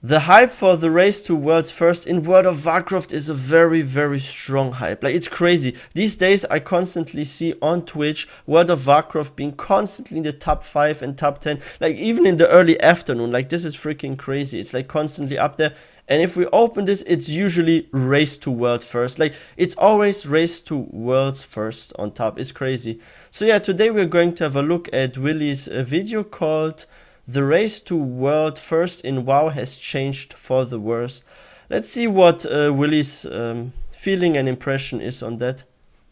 The hype for the race to world's first in World of Warcraft is a very, very strong hype. Like, it's crazy. These days, I constantly see on Twitch World of Warcraft being constantly in the top 5 and top 10. Like, even in the early afternoon. Like, this is freaking crazy. It's like constantly up there. And if we open this, it's usually race to world first. Like, it's always race to world's first on top. It's crazy. So yeah, today we're going to have a look at Willy's video called "The Race to World First in WoW Has Changed for the Worse." Let's see what Willy's feeling and impression is on that.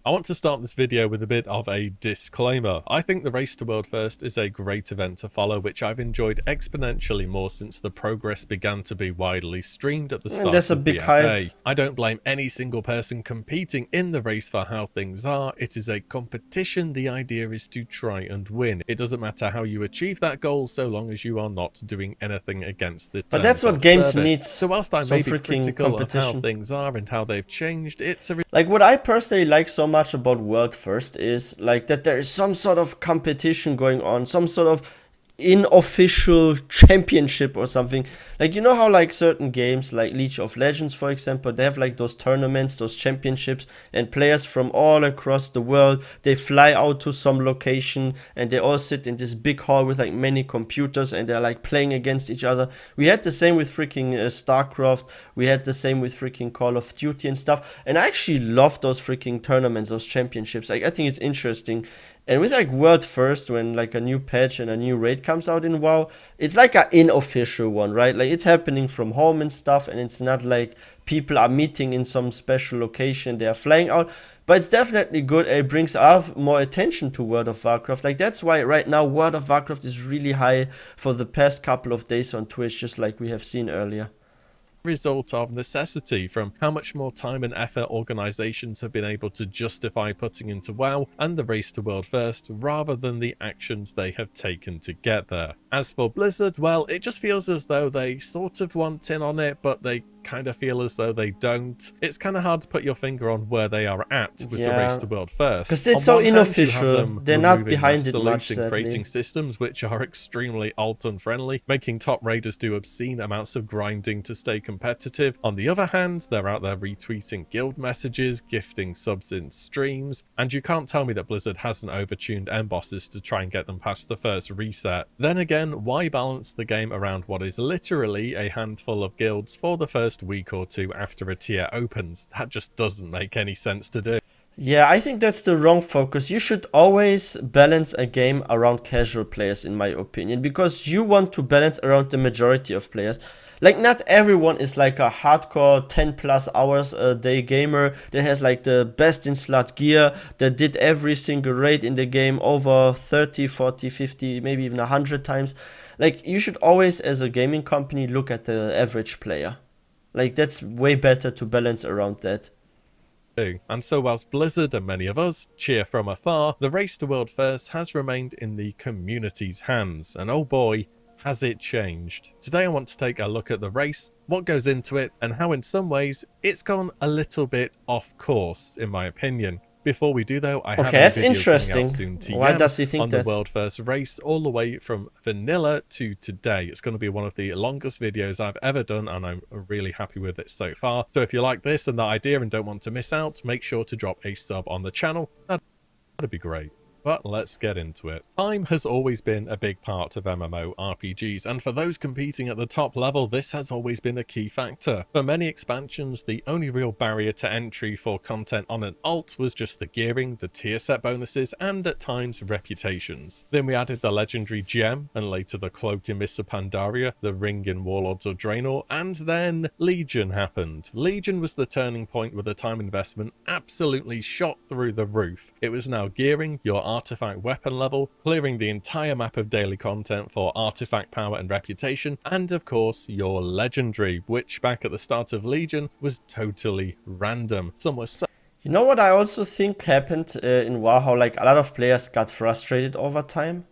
I want to start this video with a bit of a disclaimer. I think the Race to World First is a great event to follow, which I've enjoyed exponentially more since the progress began to be widely streamed at the start That's a of big BFA. hype. I don't blame any single person competing in the race for how things are. It is a competition. The idea is to try and win. It doesn't matter how you achieve that goal, so long as you are not doing anything against the But that's terms what of games service. need. So whilst I may be Freaking critical of how competition. things are and how they've changed, it's a Like, what I personally like so much about World First is like that there is some sort of competition going on, some sort of unofficial championship or something. Like, you know how like certain games like League of Legends, for example, they have like those tournaments, those championships, and players from all across the world, they fly out to some location and they all sit in this big hall with like many computers and they're like playing against each other. We had the same with freaking StarCraft. We had the same with freaking Call of Duty and stuff. And I actually love those freaking tournaments, those championships. Like, I think it's interesting. And with like World First, when like a new patch and a new raid comes out in WoW, it's like an unofficial one, right? Like, it's happening from home and stuff, and it's not like people are meeting in some special location, they are flying out. But it's definitely good. It brings more attention to World of Warcraft. Like, that's why right now World of Warcraft is really high for the past couple of days on Twitch, just like we have seen earlier. Result of necessity from how much more time and effort organizations have been able to justify putting into WoW and the Race to World First rather than the actions they have taken to get there. As for Blizzard, well, it just feels as though they sort of want in on it, but they kind of feel as though they don't. It's kind of hard to put your finger on where they are at with the Race to World First. Because it's so unofficial. They're not behind it much, sadly. Creating systems which are extremely alt unfriendly, making top raiders do obscene amounts of grinding to stay competitive. On the other hand, they're out there retweeting guild messages, gifting subs in streams, and you can't tell me that Blizzard hasn't overtuned end bosses to try and get them past the first reset. Then again, why balance the game around what is literally a handful of guilds for the first week or two after a tier opens? That just doesn't make any sense to do. Yeah, I think that's the wrong focus. You should always balance a game around casual players, in my opinion, because you want to balance around the majority of players. Like, not everyone is like a hardcore 10 plus hours a day gamer that has like the best in slot gear, that did every single raid in the game over 30, 40, 50, maybe even 100 times. Like, you should always, as a gaming company, look at the average player. Like, that's way better to balance around that. And so whilst Blizzard and many of us cheer from afar, the Race to World First has remained in the community's hands, and oh boy, has it changed. Today I want to take a look at the race, what goes into it, and how in some ways it's gone a little bit off course, in my opinion. Before we do though, I have a that's video interesting. coming out soon Why does he think on that? the World First race, all the way from vanilla to today. It's going to be one of the longest videos I've ever done, and I'm really happy with it so far. So if you like this and that idea and don't want to miss out, make sure to drop a sub on the channel. That'd be great. But let's get into it. Time has always been a big part of MMORPGs, and for those competing at the top level, this has always been a key factor. For many expansions, the only real barrier to entry for content on an alt was just the gearing, the tier set bonuses, and at times reputations. Then we added the legendary gem, and later the cloak in Mists of Pandaria, the ring in Warlords of Draenor, and then Legion happened. Legion was the turning point where the time investment absolutely shot through the roof. It was now gearing your artifact weapon level, clearing the entire map of daily content for artifact power and reputation, and of course your legendary, which back at the start of Legion was totally random. Some were so You know what I also think happened in WoW, how like a lot of players got frustrated over time.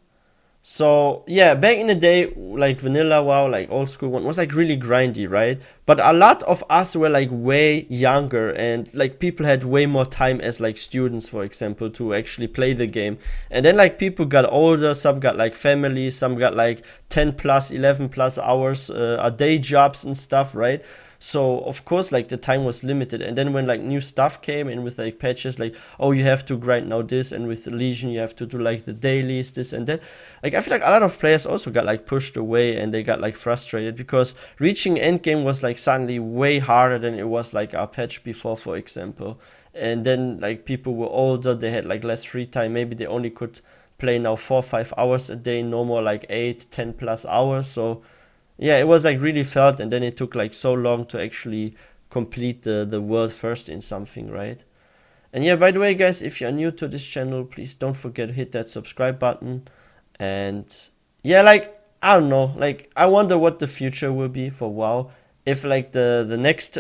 So yeah, back in the day, like vanilla WoW, like old school one, was like really grindy, right? But a lot of us were like way younger, and like people had way more time as like students, for example, to actually play the game. And then like people got older, some got like families, some got like 10 plus, 11 plus hours, a day jobs and stuff, right? So of course like the time was limited, and then when like new stuff came in with like patches, like, oh, you have to grind now this, and with the Legion you have to do like the dailies, this and that. Like I feel like a lot of players also got like pushed away, and they got like frustrated because reaching endgame was like suddenly way harder than it was like a patch before, for example. And then like people were older, they had like less free time, maybe they only could play now 4 or 5 hours a day, no more like 8, 10 plus hours. So yeah, it was like really felt, and then it took like so long to actually complete the world first in something, right? And yeah, by the way, guys, if you're new to this channel, please don't forget to hit that subscribe button. And yeah, like I don't know, like I wonder what the future will be for WoW. If like the next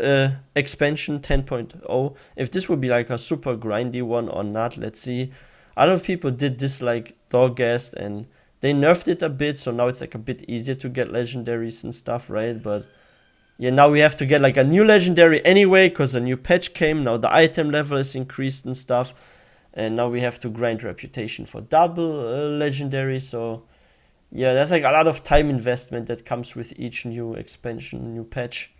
expansion 10.0, if this will be like a super grindy one or not. Let's see. A lot of people did this like Dogcast, and they nerfed it a bit, so now it's like a bit easier to get legendaries and stuff, right? But yeah, now we have to get like a new legendary anyway, because a new patch came. Now the item level is increased and stuff, and now we have to grind reputation for double legendary. So yeah, there's like a lot of time investment that comes with each new expansion, new patch.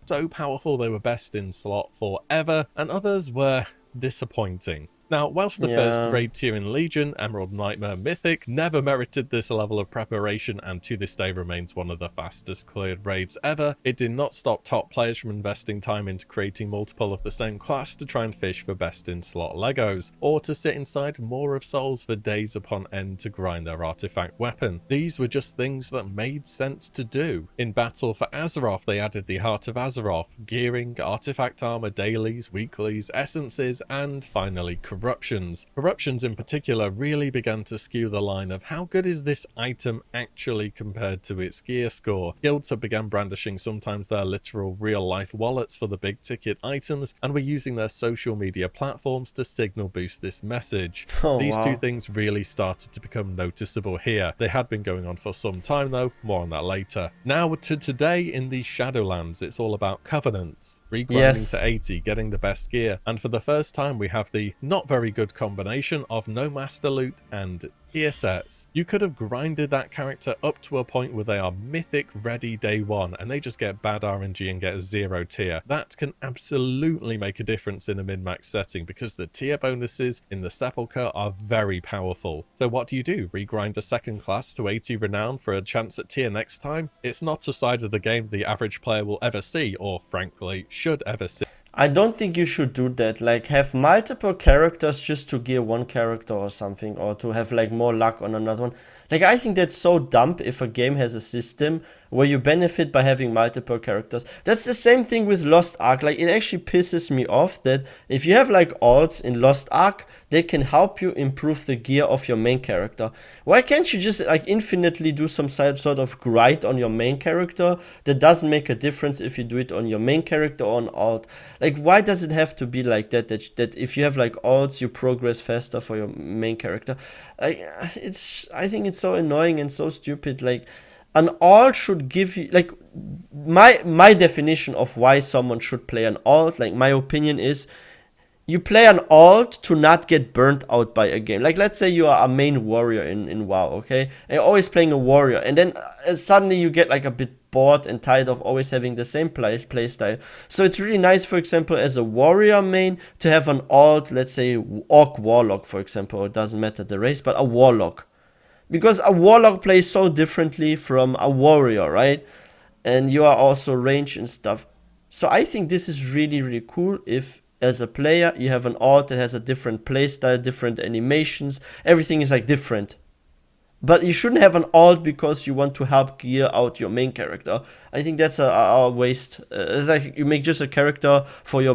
So powerful they were best in slot forever, and others were disappointing. Now, whilst the first Yeah. raid tier in Legion, Emerald, Nightmare, Mythic, never merited this level of preparation and to this day remains one of the fastest cleared raids ever, it did not stop top players from investing time into creating multiple of the same class to try and fish for best in slot Legos, or to sit inside Maw of Souls for days upon end to grind their artifact weapon. These were just things that made sense to do. In battle for Azeroth, they added the Heart of Azeroth, gearing, artifact armor, dailies, weeklies, essences, and finally Corruptions. Corruptions in particular really began to skew the line of how good is this item actually compared to its gear score. Guilds have began brandishing sometimes their literal real-life wallets for the big-ticket items, and were using their social media platforms to signal boost this message. Oh These two wow. things really started to become noticeable here. They had been going on for some time though, more on that later. Now to today in the Shadowlands, it's all about covenants, regrinding Yes. to 80, getting the best gear, and for the first time we have the not very good combination of no master loot and gear sets. You could have grinded that character up to a point where they are mythic ready day one and they just get bad RNG and get a 0 tier. That can absolutely make a difference in a min-max setting because the tier bonuses in the Sepulchre are very powerful. So what do? Regrind a second class to 80 renown for a chance at tier next time? It's not a side of the game the average player will ever see, or frankly should ever see. I don't think you should do that. Like, have multiple characters just to gear one character or something, or to have like more luck on another one. Like, I think that's so dumb if a game has a system where you benefit by having multiple characters. That's the same thing with Lost Ark. Like, it actually pisses me off that if you have like alts in Lost Ark, they can help you improve the gear of your main character. Why can't you just like infinitely do some sort of grind on your main character that doesn't make a difference if you do it on your main character or on alt? Like, why does it have to be like that? That if you have like alts, you progress faster for your main character. Like, I think it's so annoying and so stupid. Like, an alt should give you like my definition of why someone should play an alt. Like, my opinion is, you play an alt to not get burnt out by a game. Like, let's say you are a main warrior in WoW, okay? And you're always playing a warrior, and then suddenly you get like a bit bored and tired of always having the same play style. So it's really nice, for example, as a warrior main, to have an alt, let's say Orc Warlock, for example. It doesn't matter the race, but a Warlock. Because a Warlock plays so differently from a warrior, right? And you are also range and stuff. So I think this is really, really cool if, as a player, you have an alt that has a different playstyle, different animations, everything is like different. But you shouldn't have an alt because you want to help gear out your main character. I think that's a waste. It's like you make just a character for your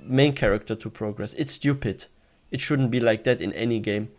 main character to progress. It's stupid. It shouldn't be like that in any game.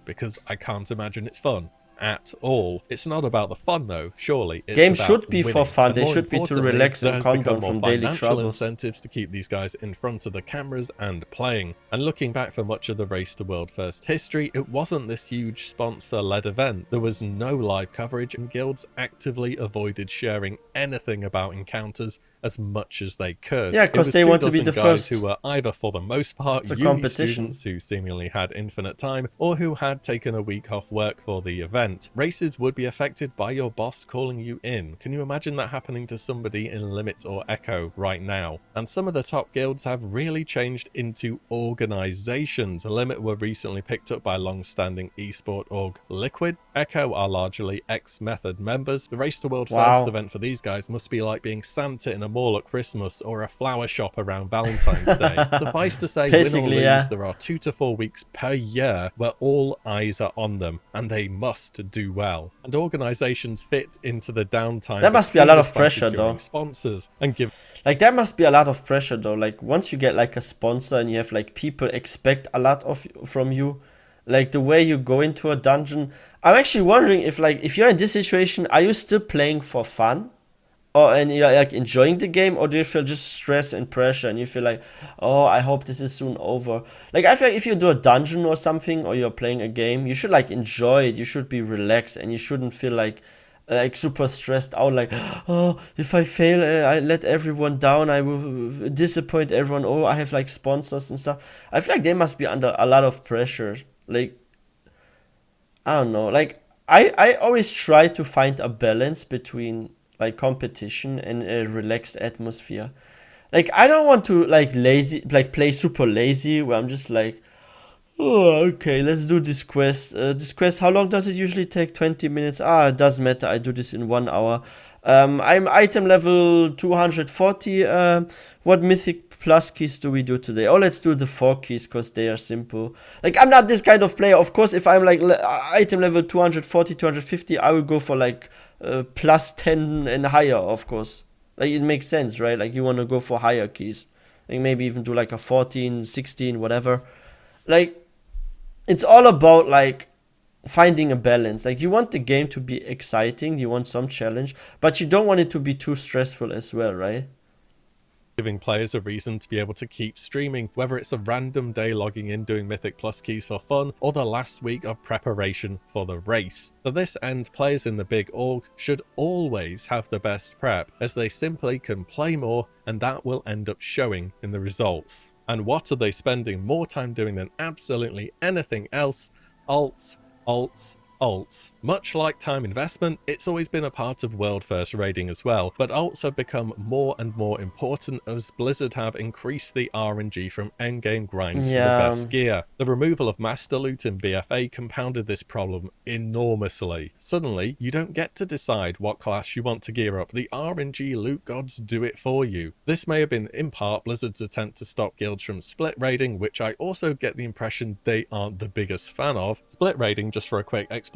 Because I can't imagine it's fun. at all. It's not about the fun though, surely. It's Games about should be for winning. fun. And They more should be to importantly, relax there and has calm become down more from daily financial troubles. incentives to keep these guys in front of the cameras and playing. And looking back for much of the Race to World First history, it wasn't this huge sponsor-led event. There was no live coverage, and guilds actively avoided sharing anything about encounters as much as they could. Yeah, because they want to be the guys first. who were either, for the most part, uni competition. students who seemingly had infinite time, or who had taken a week off work for the event. Races would be affected by your boss calling you in. Can you imagine that happening to somebody in Limit or Echo right now? And some of the top guilds have really changed into organizations. Limit were recently picked up by long-standing esport org Liquid. Echo are largely ex-Method members. The Race to World First event for these guys must be like being Santa in a mall at Christmas or a flower shop around Valentine's Day. Suffice to say, win or lose, there are 2 to 4 weeks per year where all eyes are on them, and they must do well. And organizations fit into the downtime. That must be a lot of pressure though. Sponsors and give like that must be a lot of pressure though. Like once you get like a sponsor and you have like people expect a lot from you, like the way you go into a dungeon. I'm actually wondering if you're in this situation, are you still playing for fun? And you're like enjoying the game, or do you feel just stress and pressure and you feel like, oh, I hope this is soon over? Like I feel like if you do a dungeon or something, or you're playing a game, you should like enjoy it, you should be relaxed, and you shouldn't feel like super stressed out, like, oh, if I fail, I let everyone down, I will disappoint everyone, oh, I have like sponsors and stuff. I feel like they must be under a lot of pressure. Like, I don't know, like I always try to find a balance between like competition and a relaxed atmosphere. Like I don't want to play super lazy where I'm just like, oh, okay, let's do this quest. This quest, how long does it usually take? 20 minutes. It doesn't matter, I do this in 1 hour. I'm item level 240. What mythic plus keys do we do today? Oh, let's do the 4 keys because they are simple. Like I'm not this kind of player. Of course, if I'm like item level 240, 250, I will go for like plus 10 and higher, of course. Like it makes sense, right? Like you want to go for higher keys. Like maybe even do like a 14, 16, whatever. Like it's all about like finding a balance. Like you want the game to be exciting, you want some challenge, but you don't want it to be too stressful as well, right? Giving players a reason to be able to keep streaming, whether it's a random day logging in doing Mythic Plus keys for fun, or the last week of preparation for the race. To this end, players in the big org should always have the best prep, as they simply can play more, and that will end up showing in the results. And what are they spending more time doing than absolutely anything else? Alts, alts, alts. Much like time investment, it's always been a part of World First raiding as well, but alts have become more and more important as Blizzard have increased the RNG from endgame grinds for the best gear. The removal of Master Loot in BFA compounded this problem enormously. Suddenly, you don't get to decide what class you want to gear up, the RNG loot gods do it for you. This may have been in part Blizzard's attempt to stop guilds from split raiding, which I also get the impression they aren't the biggest fan of. Split raiding, just for a quick explanation,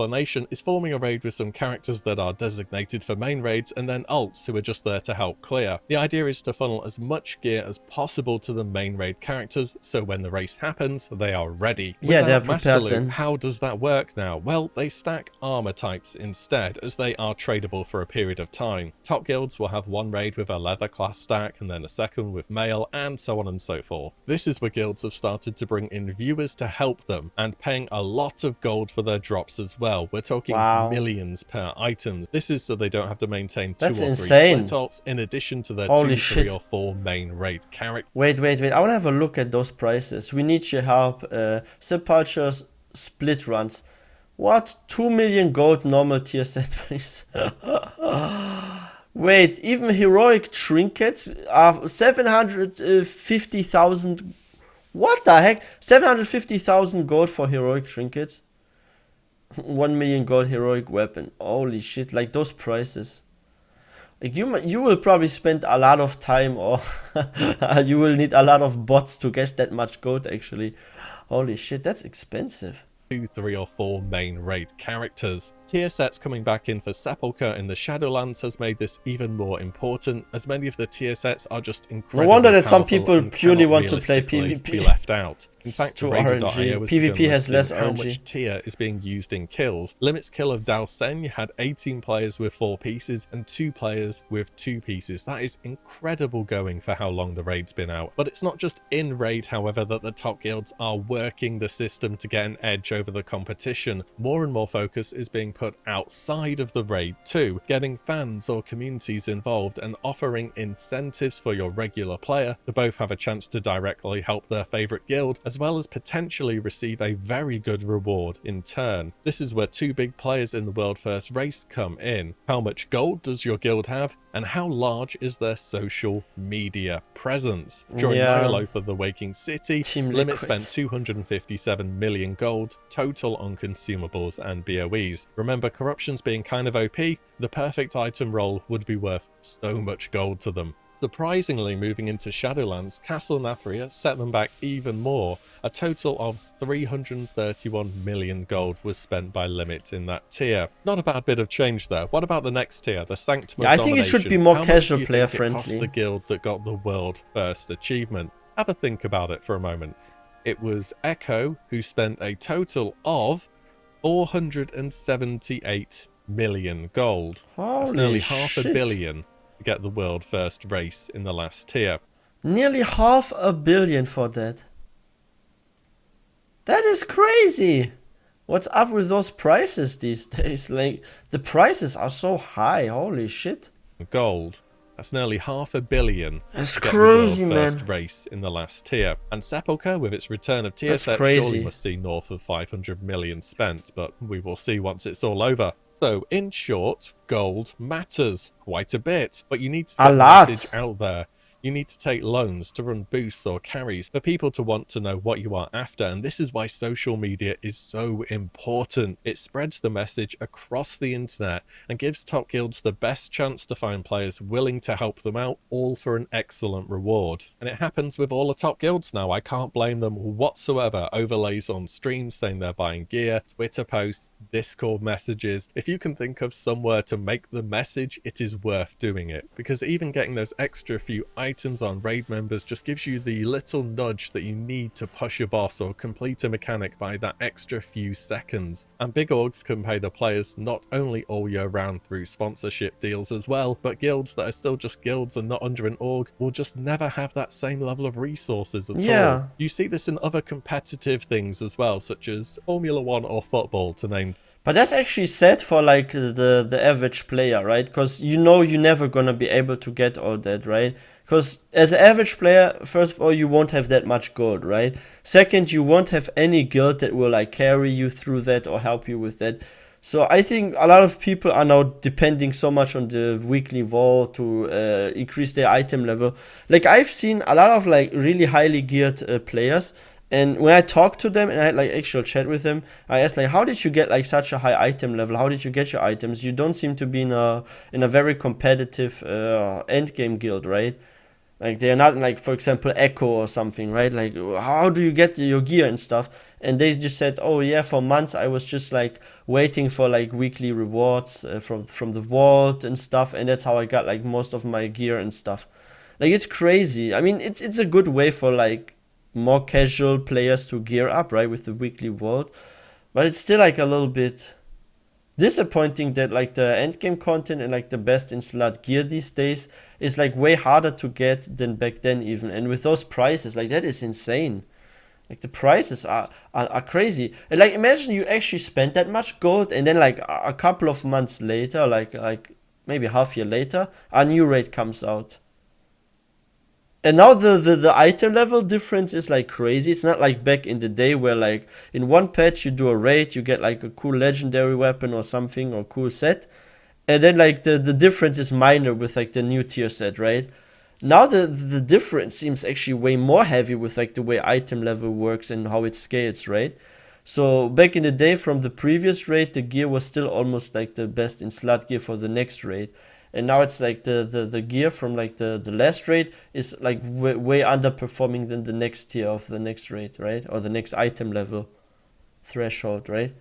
is forming a raid with some characters that are designated for main raids and then alts who are just there to help clear. The idea is to funnel as much gear as possible to the main raid characters, so when the race happens, they are ready. Yeah, they're Master Loot, prepared. how does that work now? Well, they stack armor types instead, as they are tradable for a period of time. Top guilds will have one raid with a leather class stack, and then a second with mail, and so on and so forth. This is where guilds have started to bring in viewers to help them, and paying a lot of gold for their drops as well. We're talking millions per item. This is so they don't have to maintain 2 or 3 split alts in addition to their 2, 3 or 4 main raid characters. Wait. I want to have a look at those prices. We need your help. Sepulture's split runs. What? 2 million gold normal tier set, please. Wait, even heroic trinkets are 750,000. What the heck? 750,000 gold for heroic trinkets. 1 million gold heroic weapon. Holy shit, like those prices. Like you will probably spend a lot of time, or you will need a lot of bots to get that much gold actually. Holy shit, that's expensive. 2, 3 or 4 main raid characters. Tier sets coming back in for Sepulchre in the Shadowlands has made this even more important, as many of the tier sets are just incredibly No wonder that some powerful people and purely cannot want to play realistically PvP. be left out. In It's fact, too Raider.io RNG. has PvP begun has listing less how RNG. much tier is being used in kills. Limit's kill of Dao Sen had 18 players with 4 pieces and 2 players with 2 pieces. That is incredible going for how long the raid's been out. But it's not just in raid, however, that the top guilds are working the system to get an edge over the competition. More and more focus is being put outside of the raid too, getting fans or communities involved and offering incentives for your regular player to both have a chance to directly help their favorite guild, as well as potentially receive a very good reward in turn. This is where 2 big players in the World First race come in. How much gold does your guild have, and how large is their social media presence? During my Oath of the Waking City, Team Limit Liquid. spent 257 million gold total on consumables and BOEs. Remember, corruptions being kind of OP, the perfect item roll would be worth so much gold to them. Surprisingly, moving into Shadowlands, Castle Nathria set them back even more. A total of 331 million gold was spent by Limit in that tier. Not a bad bit of change there. What about the next tier, the Sanctum Yeah, of I think it should Domination? be more How much casual do you player think it cost friendly. the guild that got the world first achievement? Have a think about it for a moment. It was Echo who spent a total of 478 million gold. That's nearly half shit. a billion to get the world first race in the last tier. Nearly $500 million for that. That is crazy. What's up with those prices these days? Like, the prices are so high. Holy shit. Gold. That's nearly $500 million That's to get crazy, the world first man. race in the last tier. And Sepulchre, with its return of tier That's set, crazy. surely must see north of 500 million spent, but we will see once it's all over. So, in short, gold matters quite a bit, but you need to A get the lot. message out there. You need to take loans to run boosts or carries for people to want to know what you are after, and this is why social media is so important. It spreads the message across the internet and gives top guilds the best chance to find players willing to help them out, all for an excellent reward. And it happens with all the top guilds now. I can't blame them whatsoever. Overlays on streams saying they're buying gear, Twitter posts, Discord messages. If you can think of somewhere to make the message, it is worth doing it, because even getting those extra few items on raid members just gives you the little nudge that you need to push your boss or complete a mechanic by that extra few seconds. And big orgs can pay the players not only all year round through sponsorship deals as well, but guilds that are still just guilds and not under an org will just never have that same level of resources at all. You see this in other competitive things as well, such as Formula 1 or football, to name. But that's actually sad for like the average player, right? Because you know you're never gonna be able to get all that, right? Because as an average player, first of all, you won't have that much gold, right? Second, you won't have any guild that will like carry you through that or help you with that. So I think a lot of people are now depending so much on the weekly wall to increase their item level. Like, I've seen a lot of like really highly geared players, and when I talked to them and I had like actual chat with them, I asked like, how did you get like such a high item level? How did you get your items? You don't seem to be in a very competitive end game guild, right? Like, they're not like, for example, Echo or something, right? Like, how do you get your gear and stuff? And they just said, oh yeah, for months I was just like waiting for like weekly rewards from the vault and stuff, and that's how I got like most of my gear and stuff. Like, it's crazy. I mean, it's a good way for like more casual players to gear up, right, with the weekly vault. But it's still like a little bit disappointing that like the endgame content and like the best in slot gear these days is like way harder to get than back then even. And with those prices, like, that is insane. Like, the prices are crazy. And like, imagine you actually spent that much gold, and then like a couple of months later, like maybe half year later, a new raid comes out. And now the item level difference is like crazy. It's not like back in the day where like in one patch you do a raid, you get like a cool legendary weapon or something, or cool set. And then like the difference is minor with like the new tier set, right? Now the difference seems actually way more heavy with like the way item level works and how it scales, right? So back in the day from the previous raid, the gear was still almost like the best in slot gear for the next raid. And now it's like the gear from like the last raid is like way underperforming than the next tier of the next raid, right? Or the next item level. threshold, right?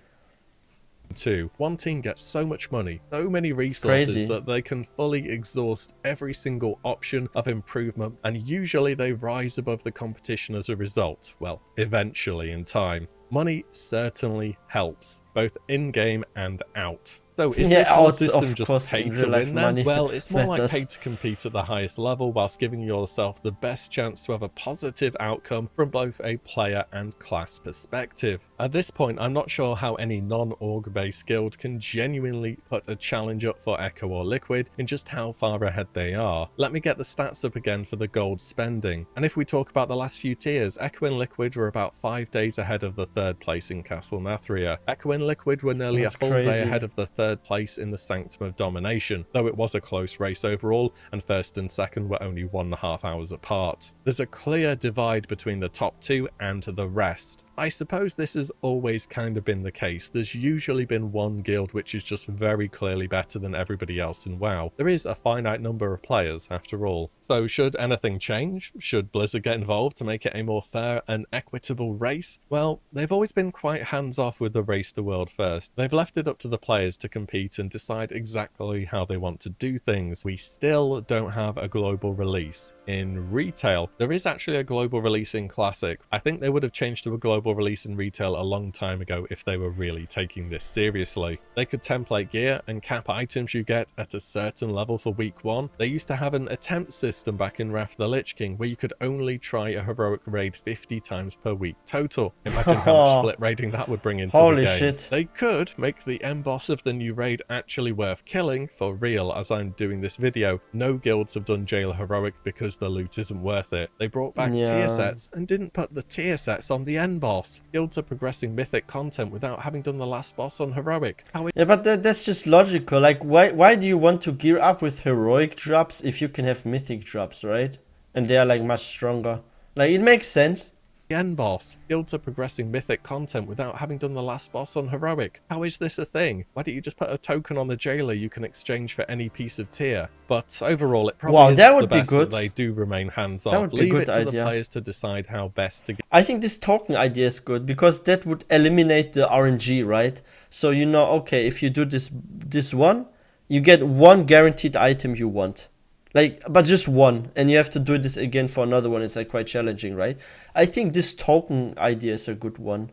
Two, one team gets so much money, so many It's crazy. resources that they can fully exhaust every single option of improvement, and usually they rise above the competition as a result. Well, eventually in time. Money certainly helps, both in-game and out. So is Yeah, this whole out system of just course pay in to real life win then? money Well, it's more like matters. pay to compete at the highest level, whilst giving yourself the best chance to have a positive outcome from both a player and class perspective. At this point, I'm not sure how any non-org based guild can genuinely put a challenge up for Echo or Liquid in just how far ahead they are. Let me get the stats up again for the gold spending. And if we talk about the last few tiers, Echo and Liquid were about 5 days ahead of the third place in Castle Nathria. Echo and Liquid were nearly That's a full day crazy. ahead of the third place in the Sanctum of Domination, though it was a close race overall, and first and second were only 1.5 hours apart. There's a clear divide between the top two and the rest. I suppose this has always kind of been the case. There's usually been one guild which is just very clearly better than everybody else in WoW. There is a finite number of players, after all. So should anything change? Should Blizzard get involved to make it a more fair and equitable race? Well, they've always been quite hands-off with the race to world first. They've left it up to the players to compete and decide exactly how they want to do things. We still don't have a global release. In retail, there is actually a global release in Classic. I think they would have changed to a global release in retail a long time ago if they were really taking this seriously. They could template gear and cap items you get at a certain level for week 1. They used to have an attempt system back in Wrath of the Lich King where you could only try a heroic raid 50 times per week total. Imagine how much split raiding that would bring into Holy the game. shit. They could make the end boss of the new raid actually worth killing, for real, as I'm doing this video. No guilds have done jail heroic because the loot isn't worth it. They brought back tier sets and didn't put the tier sets on the end boss. Guilds are progressing mythic content without having done the last boss on heroic. Yeah, but that's just logical. Like, why do you want to gear up with heroic drops if you can have mythic drops, right? And they are like much stronger. Like, it makes sense. End boss. Guilds are progressing mythic content without having done the last boss on heroic. How is this a thing? Why don't you just put a token on the jailer you can exchange for any piece of tier? But overall, it probably is that would the be best good. that they do remain hands-off. That would be a Leave good it to the idea. players to decide how best to get. I think this token idea is good because that would eliminate the RNG, right? So you know, okay, if you do this one, you get one guaranteed item you want. Like, but just one, and you have to do this again for another one. It's like quite challenging, right? I think this token idea is a good one.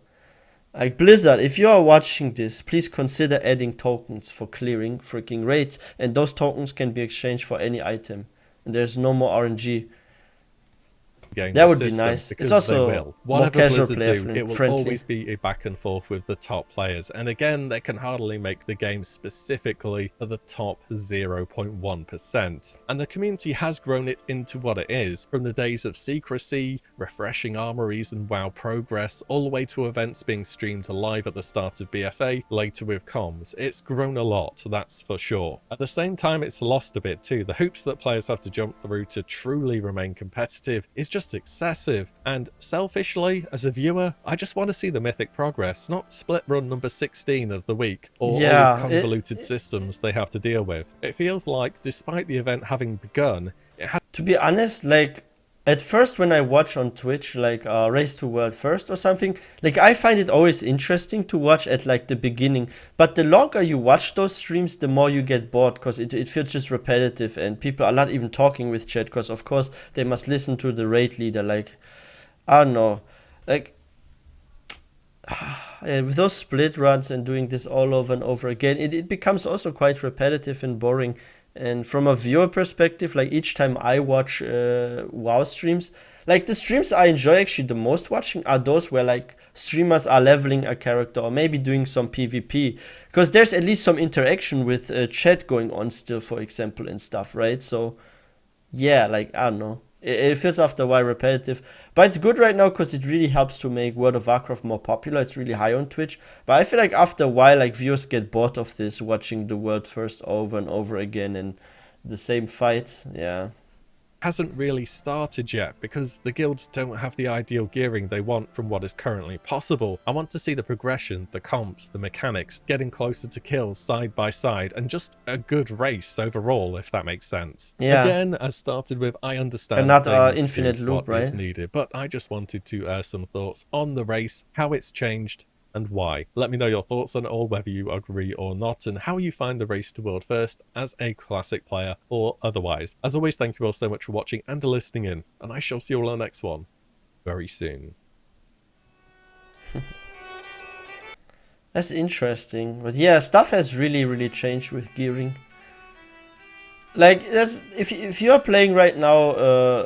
Like, Blizzard, if you are watching this, please consider adding tokens for clearing freaking raids, and those tokens can be exchanged for any item, and there's no more RNG. That would be nice. It's also more casual player friendly. It will always be a back and forth with the top players, and again, they can hardly make the game specifically for the top 0.1%. And the community has grown it into what it is, from the days of secrecy, refreshing armories and WoW progress, all the way to events being streamed live at the start of BFA, later with comms. It's grown a lot, that's for sure. At the same time, it's lost a bit too. The hoops that players have to jump through to truly remain competitive is just excessive, and selfishly as a viewer I just want to see the mythic progress, not split run number 16 of the week or all the convoluted systems they have to deal with. It feels like despite the event having begun, it has to be honest, like at first when I watch on Twitch like Race to World First or something, like I find it always interesting to watch at like the beginning, but the longer you watch those streams the more you get bored because it feels just repetitive and people are not even talking with chat because of course they must listen to the raid leader. Like, I don't know, like yeah, with those split runs and doing this all over and over again, it becomes also quite repetitive and boring. And from a viewer perspective, like each time I watch WoW streams, like the streams I enjoy actually the most watching are those where like streamers are leveling a character or maybe doing some PvP, because there's at least some interaction with chat going on still, for example, and stuff, right? So yeah, like I don't know. It feels after a while repetitive, but it's good right now because it really helps to make World of Warcraft more popular. It's really high on Twitch, but I feel like after a while, like viewers get bored of this, watching the world first over and over again and the same fights. Yeah. hasn't really started yet because the guilds don't have the ideal gearing they want from what is currently possible. I want to see the progression, the comps, the mechanics, getting closer to kills side by side, and just a good race overall, if that makes sense. Yeah. Again, as started with, I understand and not they need to infinite do loop, what is right? needed, but I just wanted to air some thoughts on the race, how it's changed, and why. Let me know your thoughts on it all, whether you agree or not, and how you find the race to world first as a classic player or otherwise. As always, thank you all so much for watching and listening in, and I shall see you all on the next one very soon. That's interesting. But yeah, stuff has really changed with gearing. Like, if you're playing right now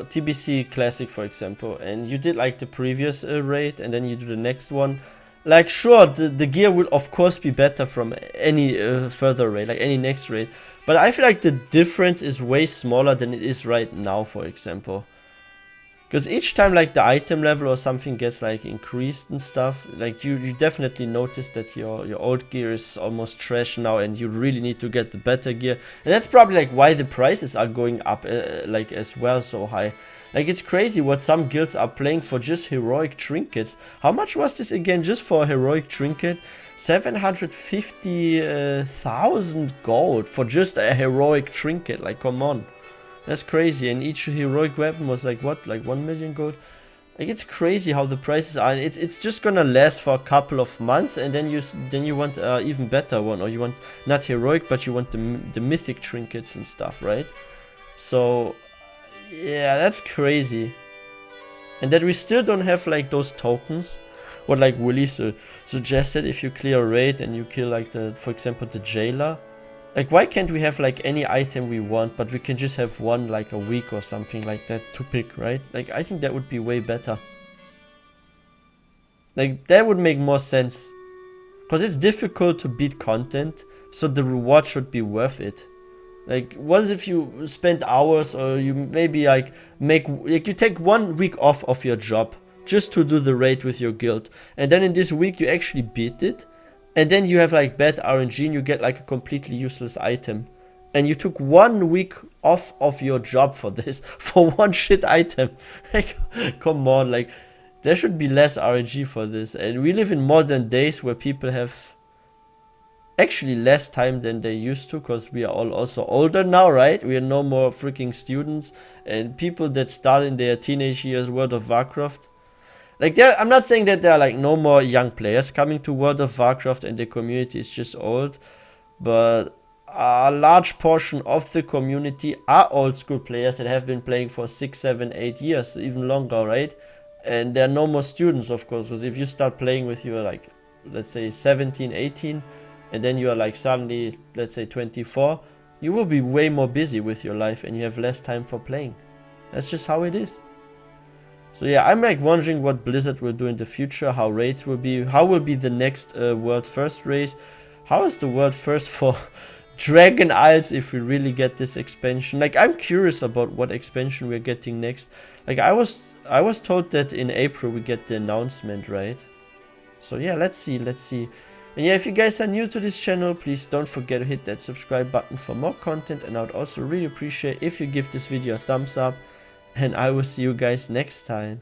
TBC Classic, for example, and you did like the previous raid, and then you do the next one, like, sure, the gear will of course be better from any further raid, like any next raid, but I feel like the difference is way smaller than it is right now, for example. Because each time like the item level or something gets like increased and stuff, like you definitely notice that your old gear is almost trash now, and you really need to get the better gear. And that's probably like why the prices are going up like as well so high. Like, it's crazy what some guilds are playing for just heroic trinkets. How much was this again just for a heroic trinket? 750,000 gold for just a heroic trinket. Like, come on. That's crazy, and each heroic weapon was like what, like 1 million gold? Like, it's crazy how the prices are, and it's just gonna last for a couple of months, and then you want even better one, or you want not heroic, but you want the mythic trinkets and stuff, right? So yeah, that's crazy. And that we still don't have like those tokens. What like Willy suggested, if you clear a raid and you kill like for example the jailer. Like, why can't we have like any item we want, but we can just have one like a week or something like that to pick, right? Like, I think that would be way better. Like, that would make more sense. Because it's difficult to beat content, so the reward should be worth it. Like, what if you spend hours, or you maybe like you take 1 week off of your job just to do the raid with your guild, and then in this week you actually beat it. And then you have like bad RNG and you get like a completely useless item. And you took 1 week off of your job for this, for one shit item. Like, come on, like, there should be less RNG for this. And we live in modern days where people have actually less time than they used to, because we are all also older now, right? We are no more freaking students. And people that start in their teenage years World of Warcraft, like, I'm not saying that there are like no more young players coming to World of Warcraft and the community is just old, but a large portion of the community are old school players that have been playing for 6, 7, 8 years, even longer, right? And there are no more students, of course, because if you start playing with your like, let's say 17, 18, and then you are like suddenly, let's say 24, you will be way more busy with your life and you have less time for playing. That's just how it is. So yeah, I'm like wondering what Blizzard will do in the future, how raids will be, how will be the next world first race, how is the world first for Dragon Isles if we really get this expansion. Like, I'm curious about what expansion we're getting next. Like, I was told that in April we get the announcement, right? So yeah, let's see. And yeah, if you guys are new to this channel, please don't forget to hit that subscribe button for more content, and I would also really appreciate if you give this video a thumbs up. And I will see you guys next time.